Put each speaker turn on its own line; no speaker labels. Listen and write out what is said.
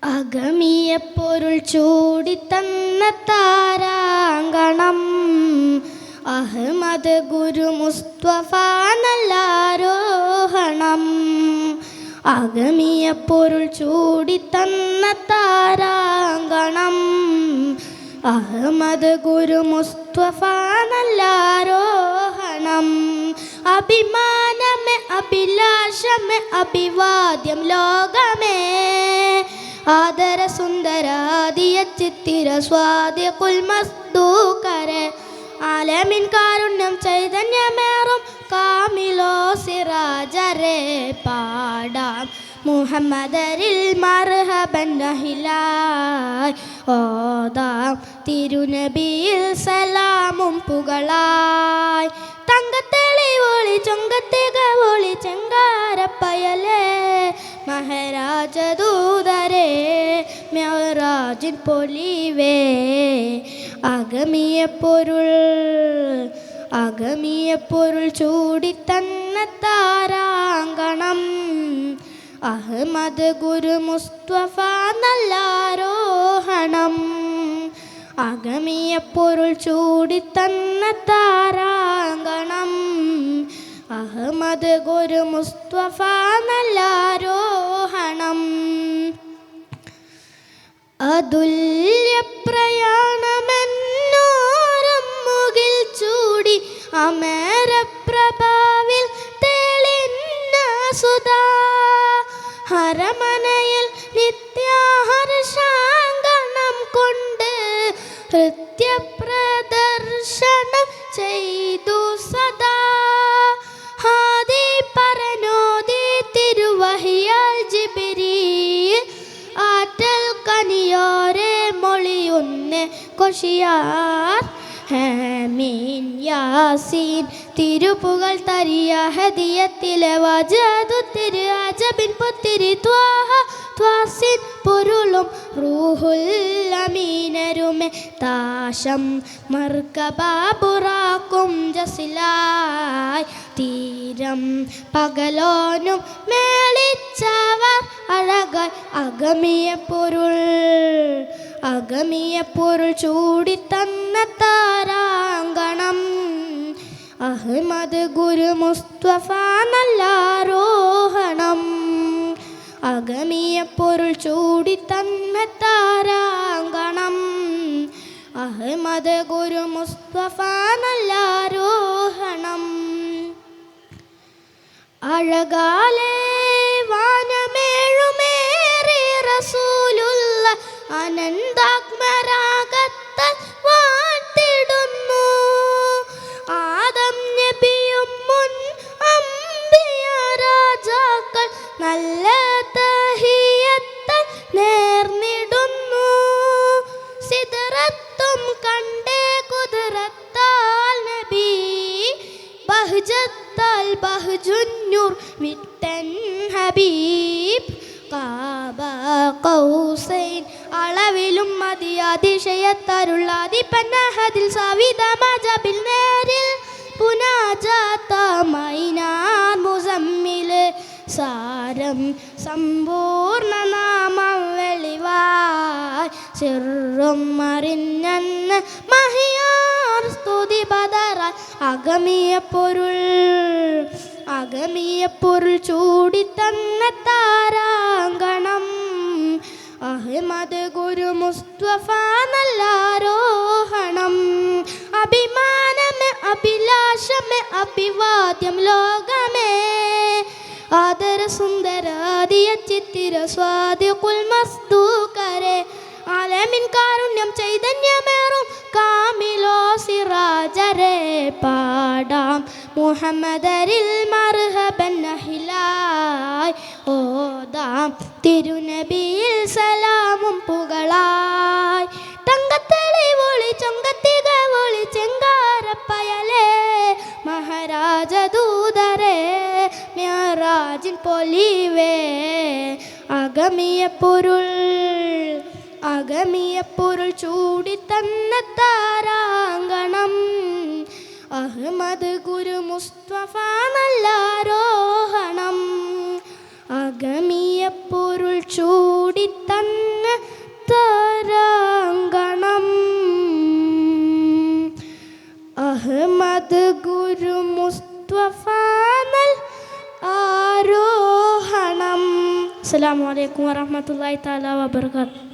അഗമിയ പൊരുൾ ചൂടിത്തന്ന താരാങ്കണം അഹ്മദ് ഗുരു മുസ്തഫ നല്ലാരോഹണം. അഗമിയ പൊരുൾ ചൂടിത്തന്ന താരാങ്കണം അഹ്മദ് ഗുരു മുസ്തഫ നല്ലാരോഹണം. അഭിമാനമേ അഭിലാഷമേ അഭിവാദ്യം ലോകമേ ആദര സുന്ദരാദിയ ചിത്തിര സ്വാദിഖുൽ മസ്ദൂകരെ ആലമിൻ കാരുണ്യം ചൈതന്യമേറും കാമിലോ സിറാജരെ പാടാം മുഹമ്മദരിൽ മർഹബൻ നഹിലായി ഓതാം തിരുനബിയിൽ സലാമും പുകളായി. തങ്കത്തെളിവൊളി ചൊങ്കത്തികവൊളി ചെങ്കാരപ്പയലേ മഹാരാജദൂതരേ മെഹറാജിൻ പൊലിവേ. അഗമിയ പൊരുൾ ചൂടിത്തന്ന താരാങ്കണം അഹ്മദ് ഗുരു മുസ്തഫ നല്ലാരോഹണം. അഗമിയ പൊരുൾ ചൂടിത്തന്ന താരാങ്കണം അഹ്മദ് ഗുരു മുസ്തഫ നല്ലാരോഹണം. അതുല്യ പ്രയാണമെന്നോരം മുകിൽ ചൂടി അമരപ്രഭാവിൽ തെളിന്ന സുധാ ഹരമനയിൽ നിത്യഹർഷാങ്കണം കൊണ്ട് നൃത്യപ്രദർശനം ചെയ്തു സദാ. ഹാദി പരനോദി തിരുവഹിയാൽ ജിബ്രീൽ ആറ്റൽ കനിയോരെ മൊളിയൊന്നെ കൊഷിയാർ ഹാമീൻ യാസീൻ തിരുപ്പുകൾ തരിയ ഹദിയത്തിലെ വജതു തിരു അജബിൻ പുത്തിരി ത്വാഹ ത്വാസിൻ പൊരുളും റൂഹുൽ അമീനരുമെ താശം മർക്കബാബുറാക്കും ജസിലായി തീരം പകലോനും മേളിച്ചവർ അഴകായി. അഗമിയ പൊരുൾ ചൂടിത്തന്ന താരാങ്കണം അഹ്മദ് ഗുരു മുസ്തഫ നല്ലാരോഹണം. അഗമിയ പൊരുൾ ചൂടിത്തന്ന താരാങ്കണം അഹ്മദ് ഗുരു മുസ്തഫ നല്ലാരോഹണം. അഴകാലേ വാനമേഴുമേറി റസൂലുള്ള അനന്താത്മരാഗത്താൽ വാഴ്ത്തിടുന്നു. ആദം നബിയും മുൻ അംബിയ രാജാക്കൾ നല്ല തഹിയത്താൽ നേർന്നിടുന്നു. സിദ്റത്തും കണ്ടേ കുദ്റത്താൽ നബി ബഹ്ജത്താൽ ബഹ്ജുന്നൂർ വിട്ടൻ ഹബീബ്. കാബ കൗസൈൻ അളവിലും അതിശയത്തരുള്ളാതിപ്പന്നഹദിൽ സവിതമജബിൽ നേരിൽ പുനാജാത്തമൈനാർ മുസമ്മില് സാരം സമ്പൂർണ്ണ നാമം വെളിവായി സിറും അറിഞ്ഞന്ന് മഹിയാർ സ്തുതി ബദറായി. അഗമിയ പൊരുൾ ചൂടിത്തന്ന താരാങ്കണം അഹ്മദ് ഗുരു മുസ്തഫ നല്ലാരോഹണം. അഭിമാനമേ അഭിലാഷമേ അഭിവാദ്യം ലോകമേ ആദര സുന്ദരാദിയ ചിത്തിര സ്വാദിഖുൽ മസ്ദൂകരെ ആലമിൻ കാരുണ്യം ചൈതന്യമേറും കാമിലോ സിറാജരെ പാടാം മുഹമ്മദരിൽ മർഹബൻ നഹിലായി ഓതാം തിരുനബിയിൽ സലാമും പുകളായി. തങ്കത്തെളിവൊളി ചൊങ്കത്തികവൊളി ചെങ്കാരപ്പയലേ മഹാരാജദൂതരേ മെഹറാജിൻ പൊലിവേ. അഗമിയ പൊരുൾ ചൂടിത്തന്ന താരാങ്കണം അഹ്മദ് ഗുരു മുസ്തഫ നല്ലാരോഹണം. അഗമിയ പൊരുൾ ചൂടിത്തന്ന താരാങ്കണം അഹ്മദ് ഗുരു മുസ്തഫാനൽ ആരോഹണം. അസ്സലാമു അലൈക്കും വറഹ്മത്തുള്ളാഹി തആല വബറകാതുഹു.